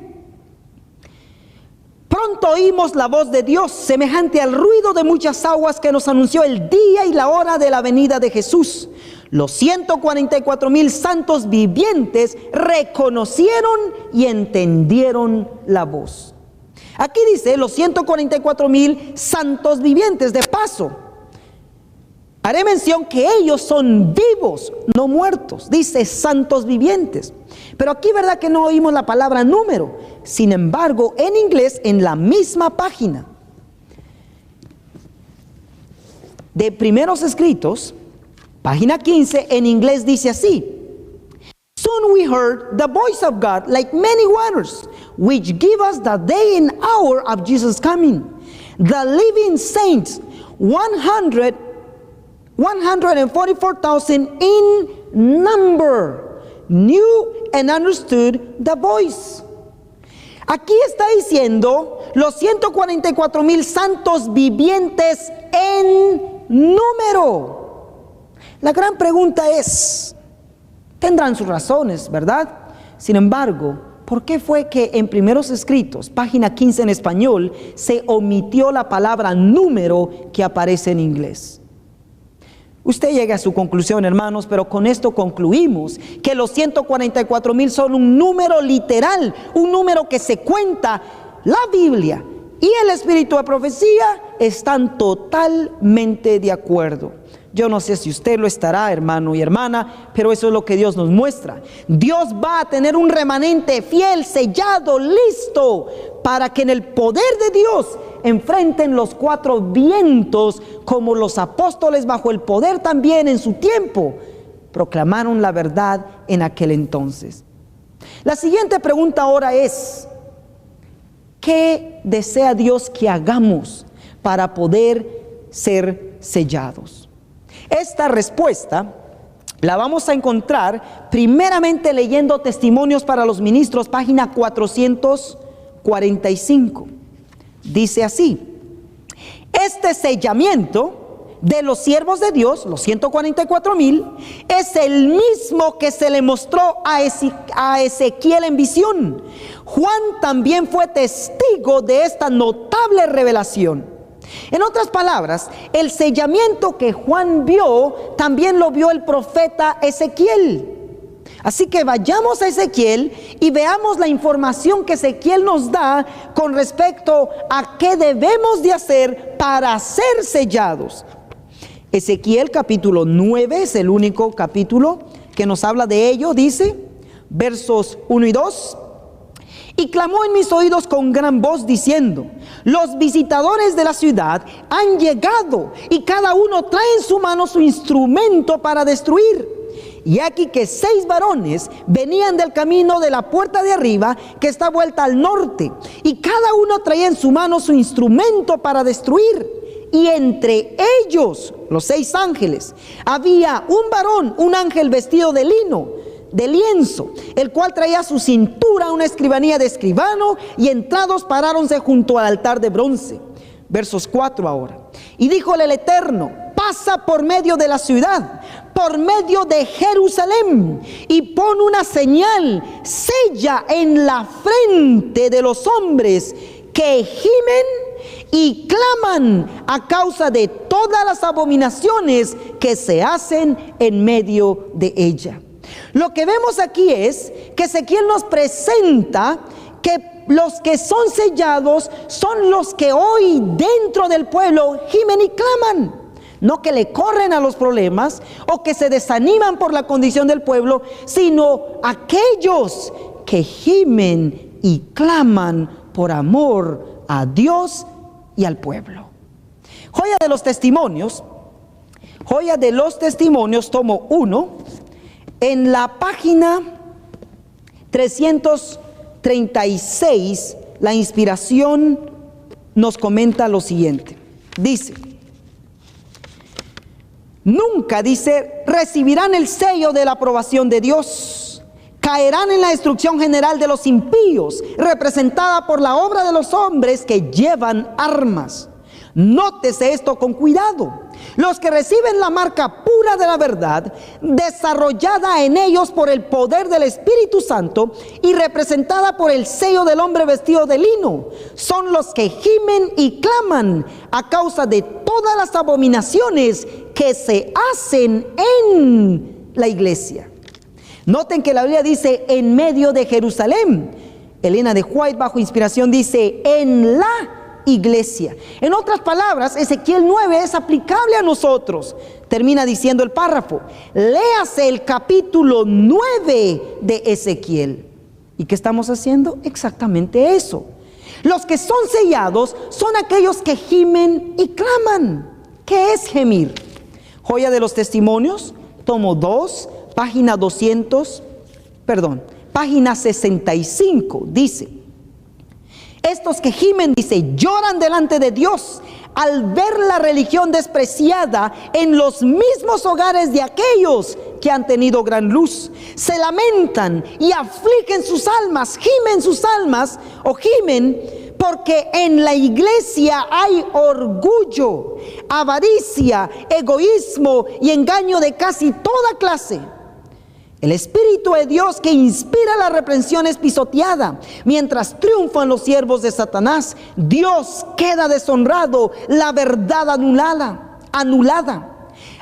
pronto oímos la voz de Dios, semejante al ruido de muchas aguas, que nos anunció el día y la hora de la venida de Jesús. Los 144,000 santos vivientes reconocieron y entendieron la voz. Aquí dice los 144,000 santos vivientes. De paso, haré mención que ellos son vivos, no muertos. Dice santos vivientes. Pero aquí, ¿verdad que no oímos la palabra número? Sin embargo, en inglés, en la misma página de Primeros Escritos, página 15, en inglés dice así: soon we heard the voice of God like many waters, which give us the day and hour of Jesus' coming. The living saints, 144,000 in number, knew and understood the voice. Aquí está diciendo los 144,000 santos vivientes en número. La gran pregunta es, tendrán sus razones, ¿verdad? Sin embargo, ¿por qué fue que en Primeros Escritos, página 15 en español, se omitió la palabra número que aparece en inglés? Usted llega a su conclusión, hermanos, pero con esto concluimos que los 144,000 son un número literal, un número que se cuenta. La Biblia y el espíritu de profecía están totalmente de acuerdo. Yo no sé si usted lo estará, hermano y hermana, pero eso es lo que Dios nos muestra. Dios va a tener un remanente fiel, sellado, listo, para que en el poder de Dios enfrenten los cuatro vientos, como los apóstoles bajo el poder también en su tiempo proclamaron la verdad en aquel entonces. La siguiente pregunta ahora es: ¿qué desea Dios que hagamos para poder ser sellados? Esta respuesta la vamos a encontrar primeramente leyendo Testimonios para los Ministros, página 445. Dice así: este sellamiento de los siervos de Dios, los 144,000, es el mismo que se le mostró a Ezequiel en visión. Juan también fue testigo de esta notable revelación. En otras palabras, el sellamiento que Juan vio, también lo vio el profeta Ezequiel. Así que vayamos a Ezequiel y veamos la información que Ezequiel nos da con respecto a qué debemos de hacer para ser sellados. Ezequiel capítulo 9 es el único capítulo que nos habla de ello. Dice, versos 1 y 2: y clamó en mis oídos con gran voz diciendo: los visitadores de la ciudad han llegado, y cada uno trae en su mano su instrumento para destruir. Y aquí que 6 varones venían del camino de la puerta de arriba, que está vuelta al norte, y cada uno traía en su mano su instrumento para destruir. Y entre ellos, los 6 ángeles, había un varón, un ángel vestido de lino, de lienzo, el cual traía a su cintura una escribanía de escribano, y entrados paráronse junto al altar de bronce. Versos 4 ahora: y díjole el Eterno: pasa por medio de la ciudad, por medio de Jerusalén, y pon una señal, sella en la frente de los hombres que gimen y claman a causa de todas las abominaciones que se hacen en medio de ella. Lo que vemos aquí es que Ezequiel nos presenta que los que son sellados son los que hoy dentro del pueblo gimen y claman. No que le corren a los problemas o que se desaniman por la condición del pueblo, sino aquellos que gimen y claman por amor a Dios y al pueblo. Joya de los testimonios, tomo 1, en la página 336, la inspiración nos comenta lo siguiente. Dice: nunca, dice, recibirán el sello de la aprobación de Dios. Caerán en la destrucción general de los impíos, representada por la obra de los hombres que llevan armas. Nótese esto con cuidado. Los que reciben la marca pura de la verdad, desarrollada en ellos por el poder del Espíritu Santo y representada por el sello del hombre vestido de lino, son los que gimen y claman a causa de todas las abominaciones que se hacen en la iglesia. Noten que la Biblia dice en medio de Jerusalén. Elena de White, bajo inspiración, dice en la iglesia. En otras palabras, Ezequiel 9 es aplicable a nosotros. Termina diciendo el párrafo: léase el capítulo 9 de Ezequiel. ¿Y qué estamos haciendo? Exactamente eso. Los que son sellados son aquellos que gimen y claman. ¿Qué es gemir? Joya de los testimonios, tomo 2, página 65, dice: estos que gimen, dice, lloran delante de Dios al ver la religión despreciada en los mismos hogares de aquellos que han tenido gran luz. Se lamentan y afligen sus almas, gimen sus almas o gimen porque en la iglesia hay orgullo, avaricia, egoísmo y engaño de casi toda clase. El Espíritu de Dios que inspira la reprensión es pisoteada. Mientras triunfan los siervos de Satanás, Dios queda deshonrado, la verdad anulada.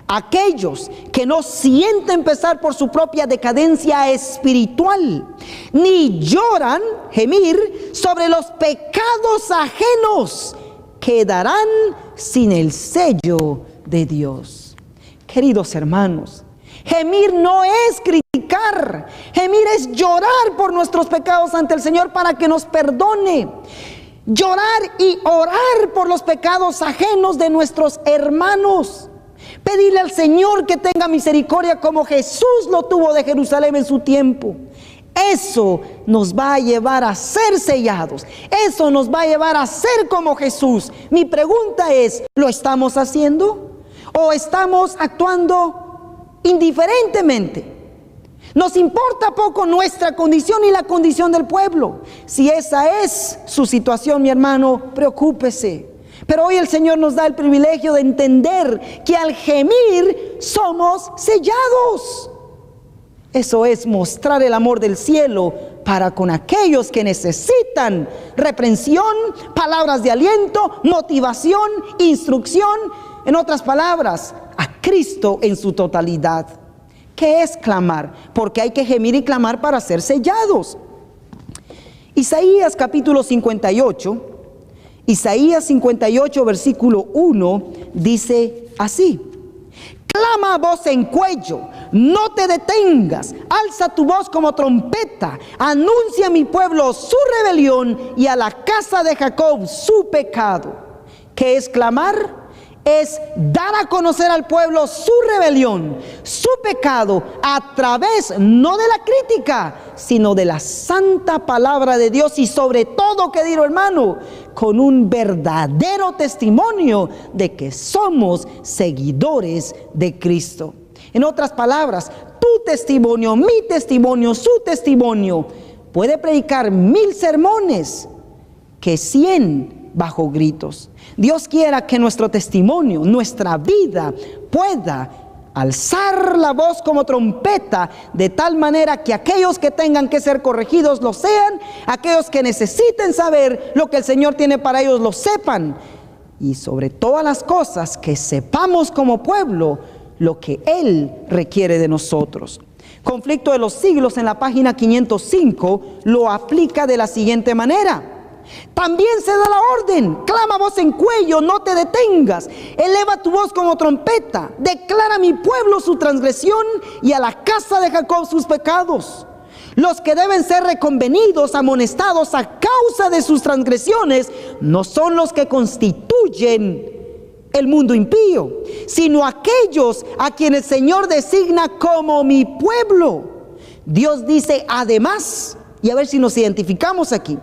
Aquellos que no sienten pesar por su propia decadencia espiritual, ni lloran, gemir, sobre los pecados ajenos, quedarán sin el sello de Dios. Queridos hermanos, gemir no es criticar, gemir es llorar por nuestros pecados ante el Señor para que nos perdone. Llorar y orar por los pecados ajenos de nuestros hermanos. Pedirle al Señor que tenga misericordia como Jesús lo tuvo de Jerusalén en su tiempo. Eso nos va a llevar a ser sellados. Eso nos va a llevar a ser como Jesús. Mi pregunta es, ¿lo estamos haciendo? ¿O estamos actuando indiferentemente? Nos importa poco nuestra condición y la condición del pueblo. Si esa es su situación, mi hermano, preocúpese. Pero hoy el Señor nos da el privilegio de entender que al gemir somos sellados. Eso es mostrar el amor del cielo para con aquellos que necesitan reprensión, palabras de aliento, motivación, instrucción. En otras palabras, a Cristo en su totalidad. ¿Qué es clamar? Porque hay que gemir y clamar para ser sellados. Isaías capítulo 58, Isaías 58 versículo 1 dice así: clama a voz en cuello, no te detengas, alza tu voz como trompeta, anuncia a mi pueblo su rebelión y a la casa de Jacob su pecado. ¿Qué es clamar? Es dar a conocer al pueblo su rebelión, su pecado, a través no de la crítica, sino de la santa palabra de Dios y sobre todo, querido hermano, con un verdadero testimonio de que somos seguidores de Cristo. En otras palabras, tu testimonio, mi testimonio, su testimonio, puede predicar 1000 sermones que 100 bajo gritos. Dios quiera que nuestro testimonio, nuestra vida, pueda alzar la voz como trompeta, de tal manera que aquellos que tengan que ser corregidos lo sean, aquellos que necesiten saber lo que el Señor tiene para ellos lo sepan, y sobre todas las cosas que sepamos como pueblo lo que Él requiere de nosotros. Conflicto de los Siglos, en la página 505, lo aplica de la siguiente manera. También se da la orden: clama voz en cuello, no te detengas, eleva tu voz como trompeta, declara a mi pueblo su transgresión y a la casa de Jacob sus pecados. Los que deben ser reconvenidos, amonestados a causa de sus transgresiones, no son los que constituyen el mundo impío, sino aquellos a quienes el Señor designa como mi pueblo. Dios dice además, y a ver si nos identificamos aquí.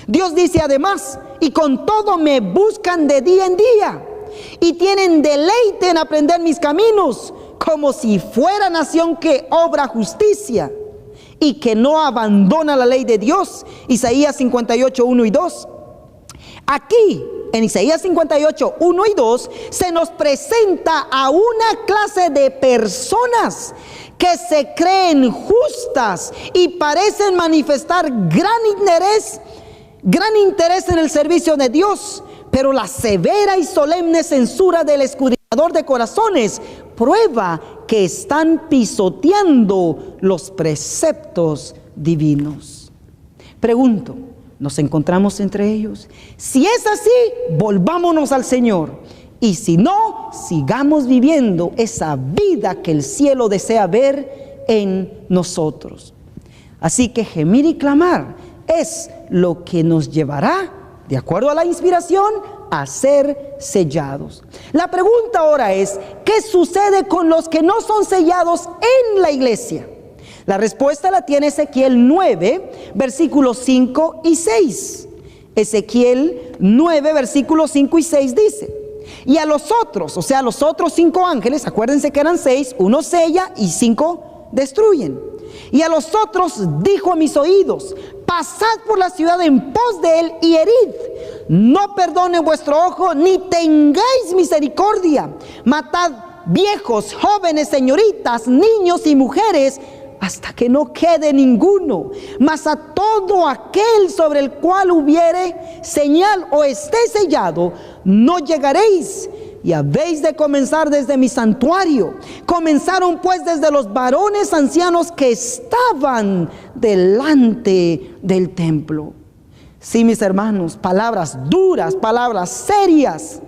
Dios dice además: y con todo me buscan de día en día, y tienen deleite en aprender mis caminos, como si fuera nación que obra justicia y que no abandona la ley de Dios. Isaías 58, 1 y 2. Aquí, en Isaías 58, 1 y 2, se nos presenta a una clase de personas que se creen justas y parecen manifestar gran interés en el servicio de Dios, pero la severa y solemne censura del escudriñador de corazones prueba que están pisoteando los preceptos divinos. Pregunto, ¿nos encontramos entre ellos? Si es así, volvámonos al Señor, y si no, sigamos viviendo esa vida que el cielo desea ver en nosotros. Así que gemir y clamar es lo que nos llevará, de acuerdo a la inspiración, a ser sellados. La pregunta ahora es: ¿qué sucede con los que no son sellados en la iglesia? La respuesta la tiene Ezequiel 9, versículos 5 y 6. Ezequiel 9, versículos 5 y 6 dice: y a los otros, o sea, los otros 5 ángeles, acuérdense que eran 6, uno sella y 5 destruyen. Y a los otros dijo a mis oídos: pasad por la ciudad en pos de él y herid. No perdone vuestro ojo, ni tengáis misericordia. Matad viejos, jóvenes, señoritas, niños y mujeres, hasta que no quede ninguno. Mas a todo aquel sobre el cual hubiere señal o esté sellado, no llegaréis. Y habéis de comenzar desde mi santuario. Comenzaron pues desde los varones ancianos que estaban delante del templo. Sí, mis hermanos, palabras duras, palabras serias,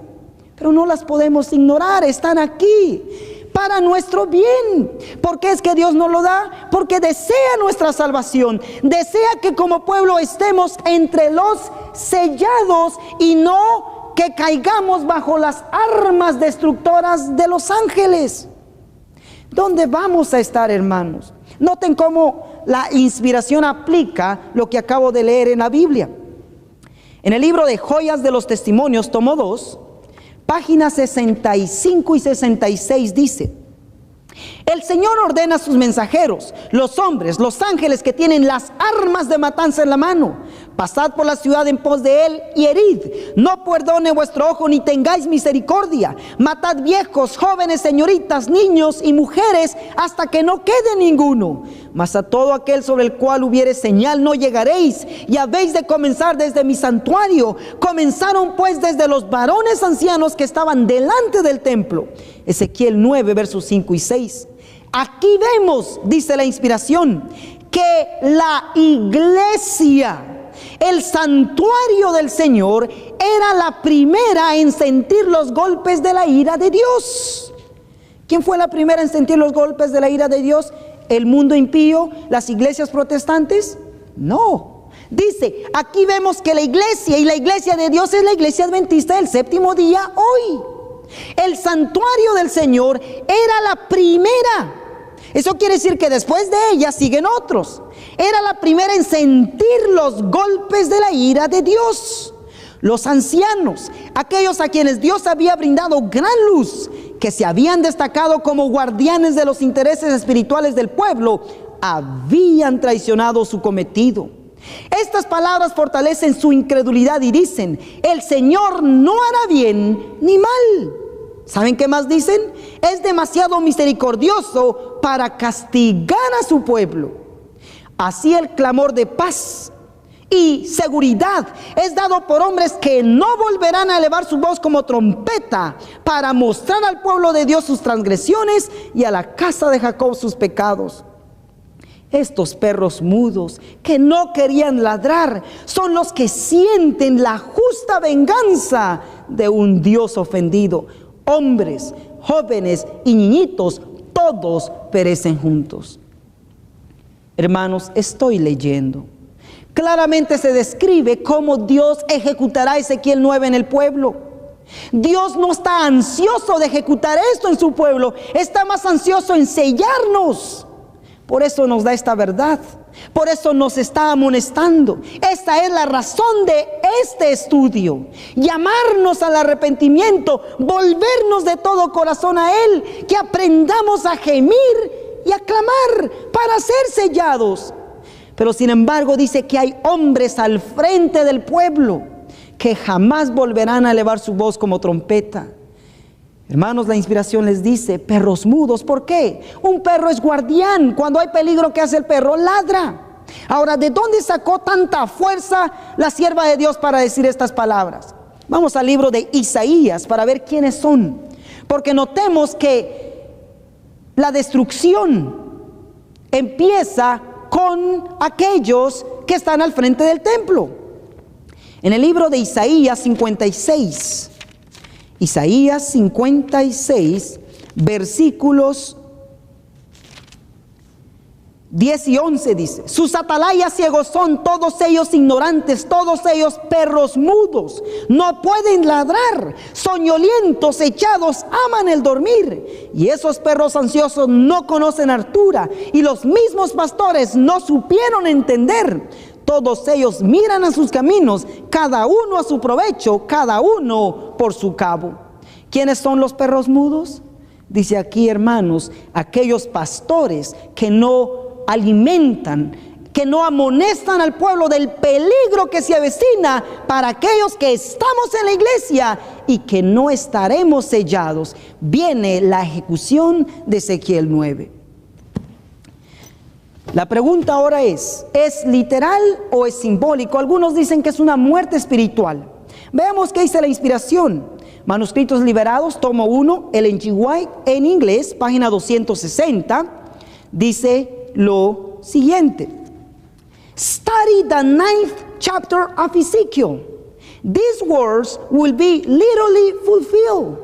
pero no las podemos ignorar, están aquí para nuestro bien. ¿Por qué es que Dios nos lo da? Porque desea nuestra salvación, desea que como pueblo estemos entre los sellados y no que caigamos bajo las armas destructoras de los ángeles. ¿Dónde vamos a estar, hermanos? Noten cómo la inspiración aplica lo que acabo de leer en la Biblia. En el libro de Joyas de los Testimonios, tomo 2, páginas 65 y 66 dice: el Señor ordena a sus mensajeros, los hombres, los ángeles que tienen las armas de matanza en la mano: pasad por la ciudad en pos de él y herid. No perdone vuestro ojo, ni tengáis misericordia. Matad viejos, jóvenes, señoritas, niños y mujeres, hasta que no quede ninguno. Mas a todo aquel sobre el cual hubiere señal no llegaréis. Y habéis de comenzar desde mi santuario. Comenzaron pues desde los varones ancianos que estaban delante del templo. Ezequiel 9, versos 5 y 6. Aquí vemos, dice la inspiración, que la iglesia, el santuario del Señor, era la primera en sentir los golpes de la ira de Dios. ¿Quién fue la primera en sentir los golpes de la ira de Dios? ¿El mundo impío? ¿Las iglesias protestantes? No. Dice, aquí vemos que la iglesia, y la iglesia de Dios es la iglesia adventista del séptimo día hoy. El santuario del Señor era la primera. Eso quiere decir que después de ella siguen otros. Era la primera en sentir los golpes de la ira de Dios. Los ancianos, aquellos a quienes Dios había brindado gran luz, que se habían destacado como guardianes de los intereses espirituales del pueblo, habían traicionado su cometido. Estas palabras fortalecen su incredulidad y dicen: el Señor no hará bien ni mal. ¿Saben qué más dicen? Es demasiado misericordioso para castigar a su pueblo. Así el clamor de paz y seguridad es dado por hombres que no volverán a elevar su voz como trompeta para mostrar al pueblo de Dios sus transgresiones y a la casa de Jacob sus pecados. Estos perros mudos que no querían ladrar son los que sienten la justa venganza de un Dios ofendido. Hombres, jóvenes y niñitos, todos perecen juntos. Hermanos, estoy leyendo. Claramente se describe cómo Dios ejecutará Ezequiel 9 en el pueblo. Dios no está ansioso de ejecutar esto en su pueblo, está más ansioso en sellarnos. Por eso nos da esta verdad, por eso nos está amonestando. Esta es la razón de este estudio: llamarnos al arrepentimiento, volvernos de todo corazón a Él, que aprendamos a gemir y a clamar para ser sellados. Pero sin embargo dice que hay hombres al frente del pueblo que jamás volverán a elevar su voz como trompeta. Hermanos, la inspiración les dice perros mudos. ¿Por qué? Un perro es guardián. Cuando hay peligro, ¿qué hace el perro? Ladra. Ahora, ¿de dónde sacó tanta fuerza la sierva de Dios para decir estas palabras? Vamos al libro de Isaías para ver quiénes son. Porque notemos que la destrucción empieza con aquellos que están al frente del templo. En el libro de Isaías 56, Isaías 56, versículos 10 y 11 dice: sus atalayas ciegos son, todos ellos ignorantes, todos ellos perros mudos, no pueden ladrar, soñolientos, echados, aman el dormir. Y esos perros ansiosos no conocen hartura, y los mismos pastores no supieron entender. Todos ellos miran a sus caminos, cada uno a su provecho, cada uno por su cabo. ¿Quiénes son los perros mudos? Dice aquí, hermanos, aquellos pastores que no alimentan, que no amonestan al pueblo del peligro que se avecina para aquellos que estamos en la iglesia y que no estaremos sellados. Viene la ejecución de Ezequiel 9. La pregunta ahora es literal o es simbólico? Algunos dicen que es una muerte espiritual. Veamos qué dice la inspiración. Manuscritos Liberados, tomo 1, Ellen G. White, en inglés, página 260, dice lo siguiente: study the 9th chapter of Ezekiel. These words will be literally fulfilled.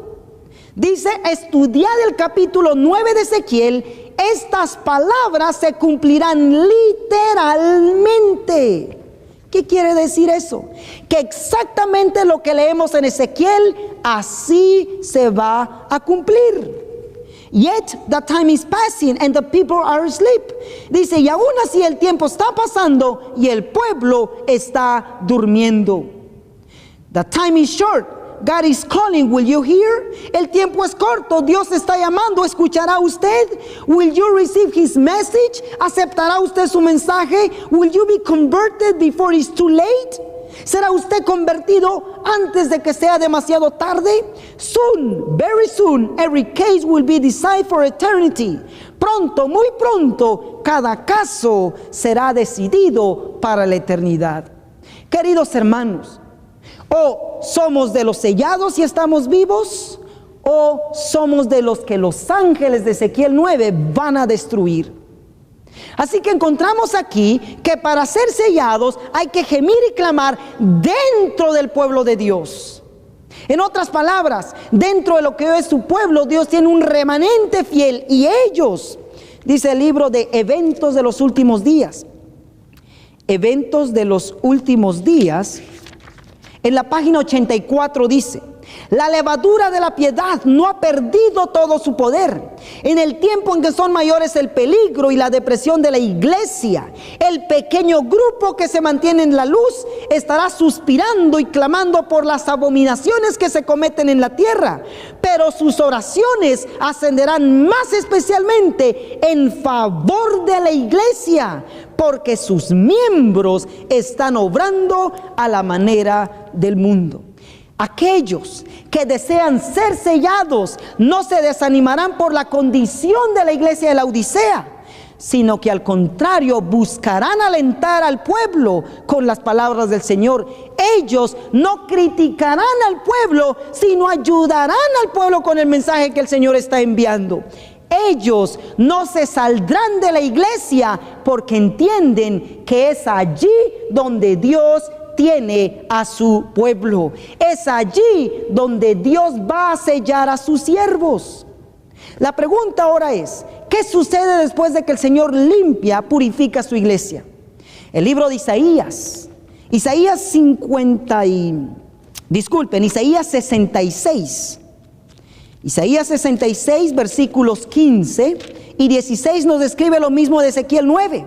Dice, estudiad el capítulo 9 de Ezequiel, estas palabras se cumplirán literalmente. ¿Qué quiere decir eso? Que exactamente lo que leemos en Ezequiel, así se va a cumplir. Yet the time is passing and the people are asleep. Dice, y aún así el tiempo está pasando y el pueblo está durmiendo. The time is short. God is calling, will you hear? El tiempo es corto, Dios está llamando, ¿escuchará usted? Will you receive his message? ¿Aceptará usted su mensaje? Will you be converted before it's too late? ¿Será usted convertido antes de que sea demasiado tarde? Soon, very soon, every case will be decided for eternity. Pronto, muy pronto, cada caso será decidido para la eternidad. Queridos hermanos, o somos de los sellados y estamos vivos, o somos de los que los ángeles de Ezequiel 9 van a destruir. Así que encontramos aquí que para ser sellados hay que gemir y clamar dentro del pueblo de Dios. En otras palabras, dentro de lo que es su pueblo, Dios tiene un remanente fiel, y ellos, dice el libro de Eventos de los Últimos Días. Eventos de los Últimos Días. En la página 84 dice: la levadura de la piedad no ha perdido todo su poder. En el tiempo en que son mayores el peligro y la depresión de la iglesia, el pequeño grupo que se mantiene en la luz estará suspirando y clamando por las abominaciones que se cometen en la tierra. Pero sus oraciones ascenderán más especialmente en favor de la iglesia, porque sus miembros están obrando a la manera del mundo. Aquellos que desean ser sellados no se desanimarán por la condición de la iglesia de la Odisea, sino que al contrario buscarán alentar al pueblo con las palabras del Señor. Ellos no criticarán al pueblo, sino ayudarán al pueblo con el mensaje que el Señor está enviando. ellos no se saldrán de la iglesia porque entienden que es allí donde Dios tiene a su pueblo. Es allí donde Dios va a sellar a sus siervos. La pregunta ahora es, ¿qué sucede después de que el Señor limpia, purifica su iglesia? El libro de Isaías 66. Isaías 66, versículos 15 y 16 nos describe lo mismo de Ezequiel 9.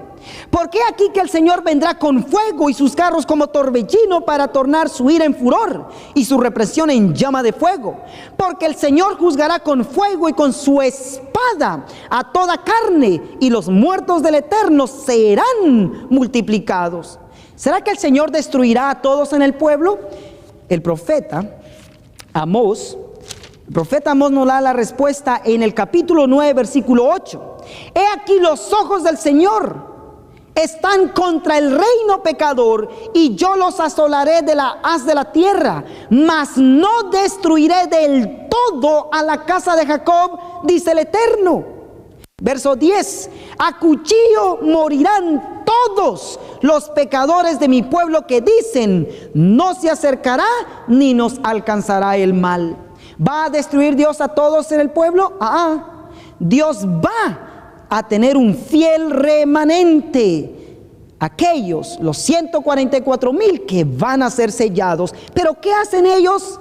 Porque aquí que el Señor vendrá con fuego y sus carros como torbellino para tornar su ira en furor y su represión en llama de fuego. Porque el Señor juzgará con fuego y con su espada a toda carne, y los muertos del Eterno serán multiplicados. ¿Será que el Señor destruirá a todos en el pueblo? El profeta Amós nos da la respuesta en el capítulo 9, versículo 8. He aquí los ojos del Señor están contra el reino pecador, y yo los asolaré de la haz de la tierra, mas no destruiré del todo a la casa de Jacob, dice el Eterno. Verso 10: a cuchillo morirán todos los pecadores de mi pueblo que dicen, no se acercará ni nos alcanzará el mal. ¿Va a destruir Dios a todos en el pueblo? Dios va a tener un fiel remanente, aquellos, los 144,000 que van a ser sellados. Pero ¿qué hacen ellos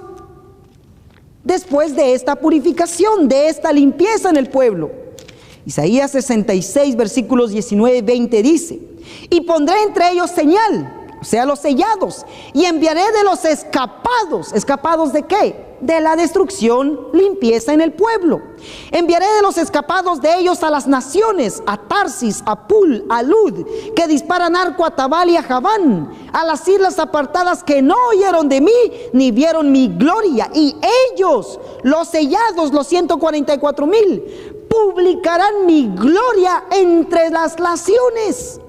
después de esta purificación, de esta limpieza en el pueblo? Isaías 66, versículos 19 y 20 dice: y pondré entre ellos señal, o sea, los sellados, y enviaré de los escapados. ¿Escapados de qué? De la destrucción, limpieza en el pueblo. Enviaré de los escapados de ellos a las naciones, a Tarsis, a Pul, a Lud, que disparan arco a Tabal y a Javán, a las islas apartadas que no oyeron de mí, ni vieron mi gloria. Y ellos, los sellados, los 144,000, publicarán mi gloria entre las naciones.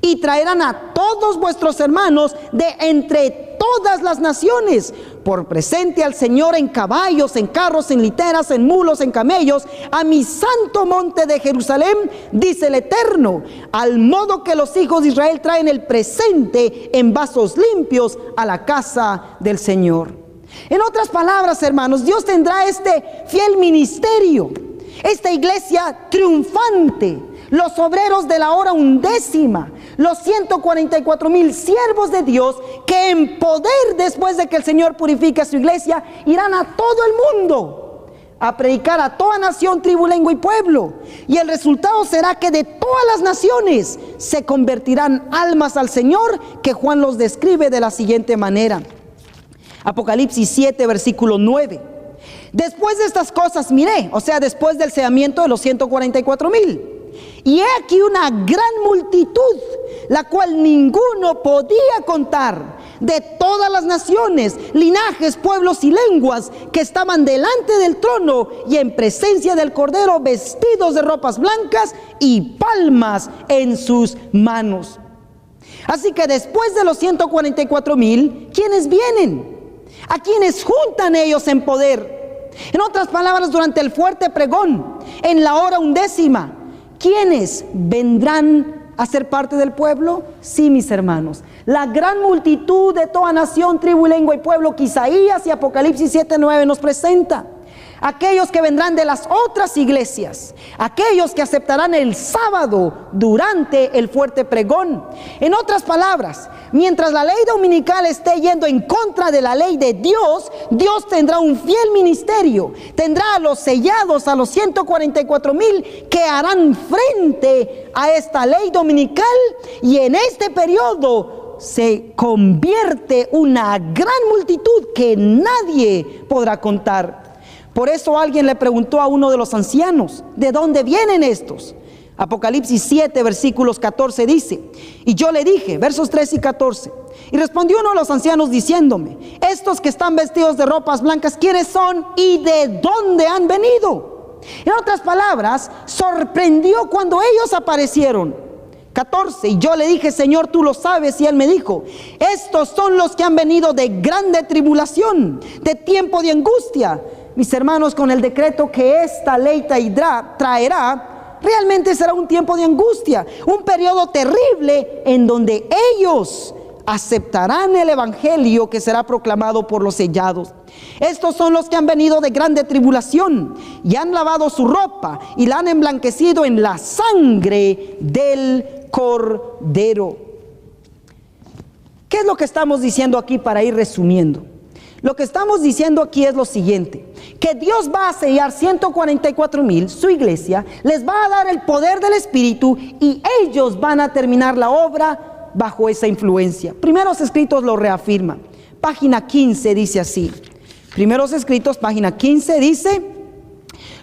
Y traerán a todos vuestros hermanos de entre todas las naciones por presente al Señor en caballos, en carros, en literas, en mulos, en camellos, a mi santo monte de Jerusalén, dice el Eterno, al modo que los hijos de Israel traen el presente en vasos limpios a la casa del Señor. En otras palabras, hermanos, Dios tendrá este fiel ministerio, esta iglesia triunfante, los obreros de la hora undécima, los 144,000 siervos de Dios que en poder, después de que el Señor purifique a su iglesia, irán a todo el mundo a predicar a toda nación, tribu, lengua y pueblo. Y el resultado será que de todas las naciones se convertirán almas al Señor, que Juan los describe de la siguiente manera. Apocalipsis 7, versículo 9. Después de estas cosas miré, o sea, después del sellamiento de los 144,000. Y he aquí una gran multitud, la cual ninguno podía contar, de todas las naciones, linajes, pueblos y lenguas, que estaban delante del trono y en presencia del Cordero, vestidos de ropas blancas y palmas en sus manos. Así que después de los 144,000, ¿quiénes vienen? ¿A quienes juntan ellos en poder? En otras palabras, durante el fuerte pregón, en la hora undécima, ¿quiénes vendrán a ser parte del pueblo? Sí, mis hermanos, la gran multitud de toda nación, tribu, lengua y pueblo que Isaías y Apocalipsis 7:9 nos presenta. Aquellos que vendrán de las otras iglesias, aquellos que aceptarán el sábado durante el fuerte pregón. En otras palabras, mientras la ley dominical esté yendo en contra de la ley de Dios, Dios tendrá un fiel ministerio, tendrá a los sellados, a los 144,000 que harán frente a esta ley dominical, y en este periodo se convierte una gran multitud que nadie podrá contar. Por eso alguien le preguntó a uno de los ancianos, ¿de dónde vienen estos? Apocalipsis 7, versículos 14 dice: y yo le dije, versos 13 y 14, y respondió uno de los ancianos diciéndome, estos que están vestidos de ropas blancas, ¿quiénes son y de dónde han venido? En otras palabras, sorprendió cuando ellos aparecieron. 14, y yo le dije, Señor, tú lo sabes, y él me dijo, estos son los que han venido de grande tribulación, de tiempo de angustia, mis hermanos, con el decreto que esta ley traerá, realmente será un tiempo de angustia, un periodo terrible en donde ellos aceptarán el evangelio que será proclamado por los sellados. Estos son los que han venido de grande tribulación y han lavado su ropa y la han emblanquecido en la sangre del Cordero. ¿Qué es lo que estamos diciendo aquí para ir resumiendo? Lo que estamos diciendo aquí es lo siguiente: que Dios va a sellar 144,000, su iglesia, les va a dar el poder del Espíritu y ellos van a terminar la obra bajo esa influencia. Primeros Escritos lo reafirma. Página 15 dice así. Primeros Escritos, página 15 dice: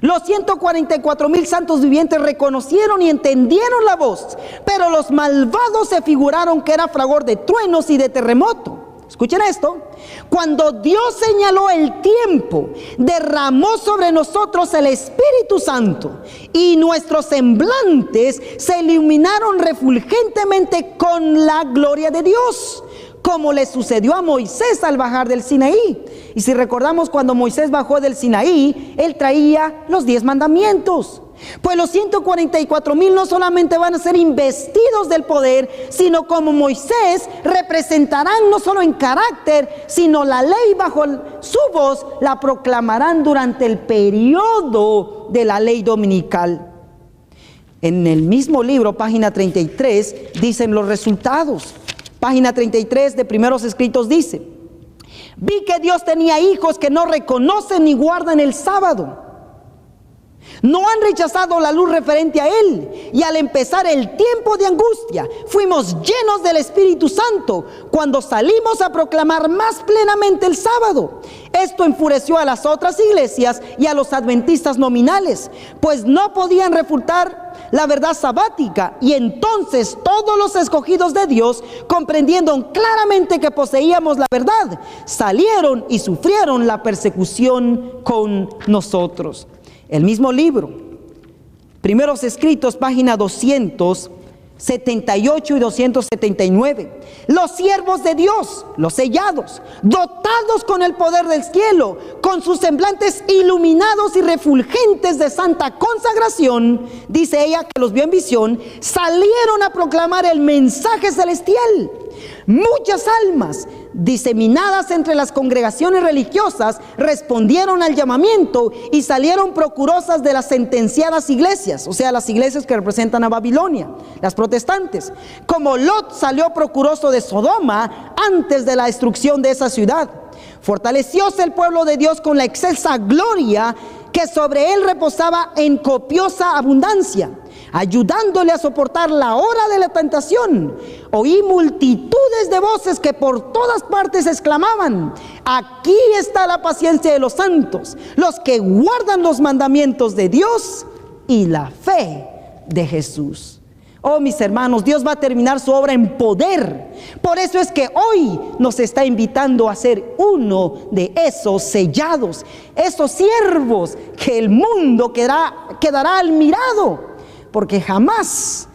los 144,000 santos vivientes reconocieron y entendieron la voz, pero los malvados se figuraron que era fragor de truenos y de terremoto. Escuchen esto: cuando Dios señaló el tiempo, derramó sobre nosotros el Espíritu Santo y nuestros semblantes se iluminaron refulgentemente con la gloria de Dios, como le sucedió a Moisés al bajar del Sinaí. Y si recordamos, cuando Moisés bajó del Sinaí, él traía los 10 mandamientos. Pues los 144,000 no solamente van a ser investidos del poder, sino como Moisés representarán no solo en carácter, sino la ley bajo su voz la proclamarán durante el periodo de la ley dominical. En el mismo libro, página 33, dicen los resultados. Página 33 de Primeros Escritos dice: vi que Dios tenía hijos que no reconocen ni guardan el sábado. No han rechazado la luz referente a Él, y al empezar el tiempo de angustia, fuimos llenos del Espíritu Santo cuando salimos a proclamar más plenamente el sábado. Esto enfureció a las otras iglesias y a los adventistas nominales, pues no podían refutar la verdad sabática, y entonces todos los escogidos de Dios, comprendiendo claramente que poseíamos la verdad, salieron y sufrieron la persecución con nosotros. El mismo libro, Primeros Escritos, página 278 y 279. Los siervos de Dios, los sellados, dotados con el poder del cielo, con sus semblantes iluminados y refulgentes de santa consagración, dice ella que los vio en visión, salieron a proclamar el mensaje celestial. Muchas almas diseminadas entre las congregaciones religiosas respondieron al llamamiento y salieron procurosas de las sentenciadas iglesias, o sea, las iglesias que representan a Babilonia, las protestantes, como Lot salió procuroso de Sodoma antes de la destrucción de esa ciudad. Fortalecióse el pueblo de Dios con la excelsa gloria que sobre él reposaba en copiosa abundancia, ayudándole a soportar la hora de la tentación. Oí multitudes de voces que por todas partes exclamaban: aquí está la paciencia de los santos, los que guardan los mandamientos de Dios y la fe de Jesús. Oh, mis hermanos, Dios va a terminar su obra en poder. Por eso es que hoy nos está invitando a ser uno de esos sellados, esos siervos que el mundo quedará admirado, porque jamás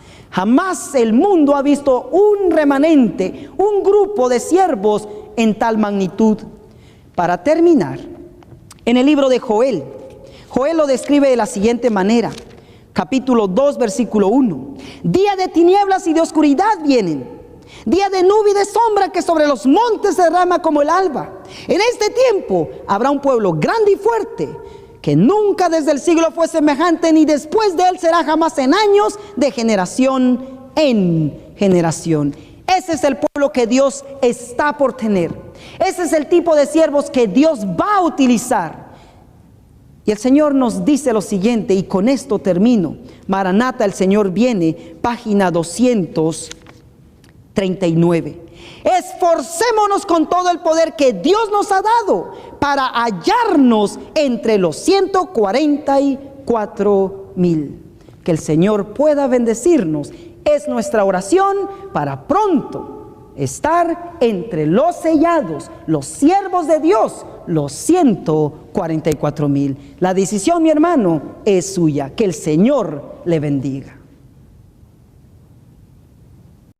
el mundo ha visto un remanente, un grupo de siervos en tal magnitud. Para terminar, en el libro de Joel lo describe de la siguiente manera. Capítulo 2, versículo 1. Día de tinieblas y de oscuridad vienen, día de nube y de sombra que sobre los montes se derrama como el alba. En este tiempo habrá un pueblo grande y fuerte, que nunca desde el siglo fue semejante, ni después de él será jamás en años, de generación en generación. Ese es el pueblo que Dios está por tener. Ese es el tipo de siervos que Dios va a utilizar. Y el Señor nos dice lo siguiente, y con esto termino. Maranata, el Señor viene, página 239. Esforcémonos con todo el poder que Dios nos ha dado para hallarnos entre los 144,000. Que el Señor pueda bendecirnos. Es nuestra oración para pronto estar entre los sellados, los siervos de Dios, los 144,000. La decisión, mi hermano, es suya. Que el Señor le bendiga.